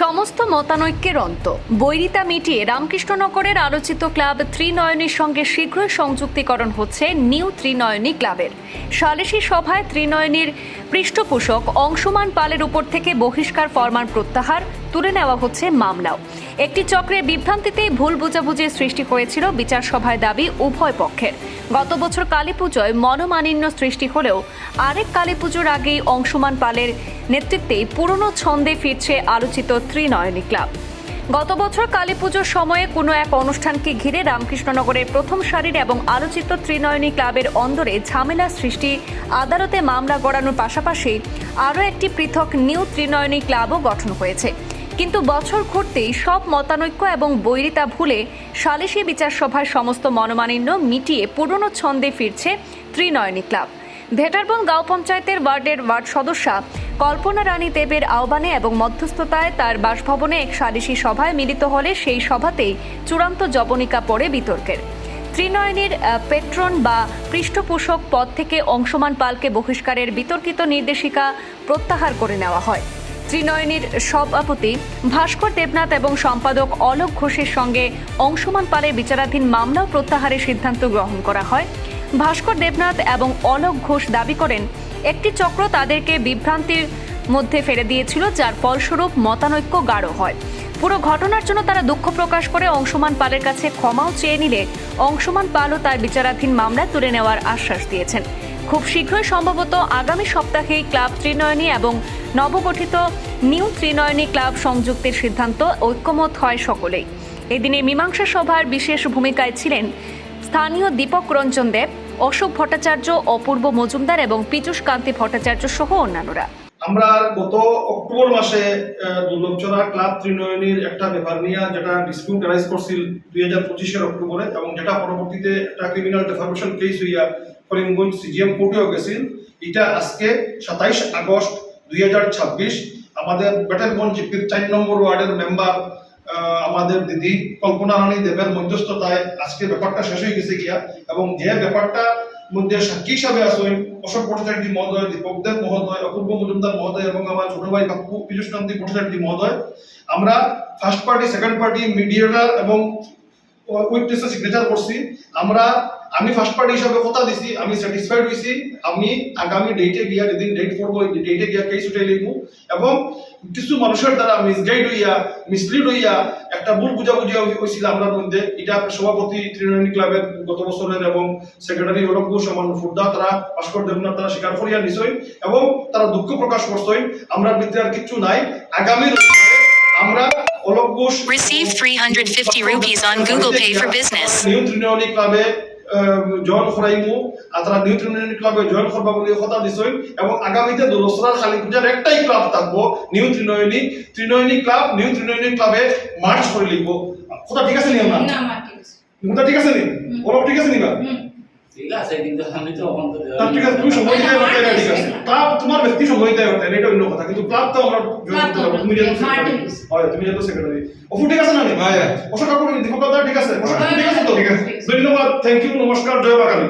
সমস্ত মতানৈক্যের অন্ত বৈরিতা মিটিয়ে রামকৃষ্ণনগরের আলোচিত ক্লাব ত্রিনয়নীর সঙ্গে শীঘ্রই সংযুক্তিকরণ হচ্ছে নিউ ত্রিনয়নী ক্লাবের। সালিশি সভায় ত্রিনয়নীর পৃষ্ঠপোষক অংশুমান পালের উপর থেকে বহিষ্কার ফরমান প্রত্যাহার, তুলে নেওয়া হচ্ছে মামলাও। একটি চক্রের বিভ্রান্তিতেই ভুল বোঝাবুঝির সৃষ্টি হয়েছিল বিচার সভায় দাবি উভয় পক্ষের। গত বছর কালীপুজোয় মনোমালিন্য সৃষ্টি হলেও আরেক কালীপুজোর আগেই অংশুমান পালের নেতৃত্বেই পুরনো ছন্দে ফিরছে আলোচিত ত্রিনয়নী ক্লাব। গত বছর কালীপুজোর সময়ে কোনো এক অনুষ্ঠানকে ঘিরে রামকৃষ্ণনগরের প্রথম সারির এবং আলোচিত ত্রিনয়নী ক্লাবের অন্দরে ঝামেলা সৃষ্টি, আদালতে মামলা গড়ানোর পাশাপাশি আরও একটি পৃথক নিউ ত্রিনয়নী ক্লাবও গঠন হয়েছে। কিন্তু বছর ঘুরতেই সব মতানৈক্য এবং বৈরিতা ভুলে সালিশি বিচার সভায় সমস্ত মনোমালিন্য মিটিয়ে পুরনো ছন্দে ফিরছে ত্রিনয়নী ক্লাব। ভেটারবন গাঁও পঞ্চায়েতের ওয়ার্ড সদস্যা কল্পনা রানী দেবের আহ্বানে এবং মধ্যস্থতায় তার বাসভবনে এক সালিশি সভায় মিলিত হলে সেই সভাতেই চূড়ান্ত জবনিকা পড়ে বিতর্কের। ত্রিনয়নীর পেট্রন বা পৃষ্ঠপোষক পদ থেকে অংশুমান পালকে বহিষ্কারের বিতর্কিত নির্দেশিকা প্রত্যাহার করে নেওয়া হয়। ত্রিনয়নীর সভাপতি ভাস্কর দেবনাথ এবং সম্পাদক অলোক ঘোষের সঙ্গে অংশুমান পালের বিচারাধীন মামলাও প্রত্যাহারের সিদ্ধান্ত গ্রহণ করা হয়। ভাস্কর দেবনাথ এবং অলোক ঘোষ দাবি করেন, একটি চক্র তাদেরকে বিভ্রান্তির মধ্যে ফেলে দিয়েছিল, যার ফলস্বরূপ মতানৈক্য গাঢ় হয়। পুরো ঘটনার জন্য তারা দুঃখ প্রকাশ করে অংশুমান পালের কাছে ক্ষমাও চেয়ে নিলে অংশুমান পালও তার বিচারাধীন মামলা তুলে নেওয়ার আশ্বাস দিয়েছেন। খুব শীঘ্রই সম্ভবত আগামী সপ্তাহেই ক্লাব ত্রিনয়নী এবং নবগঠিত নিউ ত্রিনয়নী ক্লাব সংযুক্তের সিদ্ধান্ত ঐক্যমত হয় সকলেই। এদিনে মীমাংসা সভার বিশেষ ভূমিকায় ছিলেন স্থানীয় দীপক রঞ্জন দেব, অশোক ভট্টাচার্য, অপূর্ব মজুমদার এবং পীযূষ কান্তি ভট্টাচার্য সহ অন্যান্যরা। আমরা গত অক্টোবর মাসে দুর্লভচড়া ক্লাব ত্রিনয়নীর একটা ব্যাপার নিয়ে যেটা ডিসপিউট রাইজ করছিল 2025 অক্টোবরে, এবং যেটা পরবর্তীতে একটা ক্রিমিনাল ডেফামেশন কেস হইয়া করিমগঞ্জ সিজিএম কোর্টেও গেছিল। এটা আজকে 27 আগস্ট 2026 আমাদের বেটারবন জিপির 4 নম্বর ওয়ার্ডের মেম্বার আমাদের দিদি কল্পনা রানী দেবের মধ্যস্থতায় আজকে ব্যাপারটা শেষ হয়ে গেছে গিয়া, এবং যে ব্যাপারটা মধ্যে সাক্ষী হিসাবে আসেন অশোক ভট্টাচার্য মহোদয়, দীপক দেব মহোদয়, অপূর্ব মজুমদার মহোদয় এবং আমার ছোট ভাই বাপু পীযূষ কান্তি ভট্টাচার্য মহোদয়। আমরা first party, second party, mediator এবং উইটনেসের সিগনেচার করছি। আমি ফার্স্ট পার্টি হিসাবে কথা দিছি, আমি স্যাটিসফাইড হয়েছি। আমি আগামী ডেটে গিয়া, যেদিন ডেট পড়বো ডেটে গিয়া কেস উঠে লিখব, এবং কিছু মানুষের দ্বারা মিসগাইড হইয়া, মিসলিড হইয়া একটা ভুল বুঝাবুঝি হয়েছিল আমরা মধ্যে। এটা সভাপতি ত্রিনয়নী ক্লাবের গত বছরের এবং সেক্রেটারি অলোক ঘোষ, ফুডদা, তারা ভাস্কর দেবনাথ, তারা স্বীকার করিয়া নিছই এবং তারা দুঃখ প্রকাশ করছেন। আমরা ভিতরে আর কিছু নাই। আগামী আমরা Alok Ghosh receive 350 rupees on Google Pay for business new Trinayani ক্লাবে জয়েন করাইমু, আর তারা নিউ ত্রিনয়নী ক্লাবে জয়েন করবা বলে কথা দিছই। এবং আগামীতে দোলসরার কালী পূজার একটাই ক্লাব থাকবো, new Trinayani. Trinayani club new Trinayani ক্লাবে মার্চ করে লিখব। কথা ঠিক আছে নি? আমরা কথা ঠিক আছে নি? ওরা ঠিক আছে নি? বা ঠিক আছে, কিন্তু আমি তো ঠিক আছে, তুমি সময় দিতে পারতে না, ঠিক আছে। ক্লাব তোমার ব্যক্তি সময় দিতে পারতে না, এটা অন্য কথা, কিন্তু ক্লাব তো আমরা জয়েন করতে পারবো। তুমি যেহেতু সেক্রেটারি, হয় তুমি যেহেতু সেক্রেটারি। অফু ঠিক আছে না? হ্যাঁ, অশোক কাকুর দীপক দাদা ঠিক আছে? ঠিক আছে তো? ধন্যবাদ, থ্যাংক ইউ, নমস্কার, জয় বাঙালি।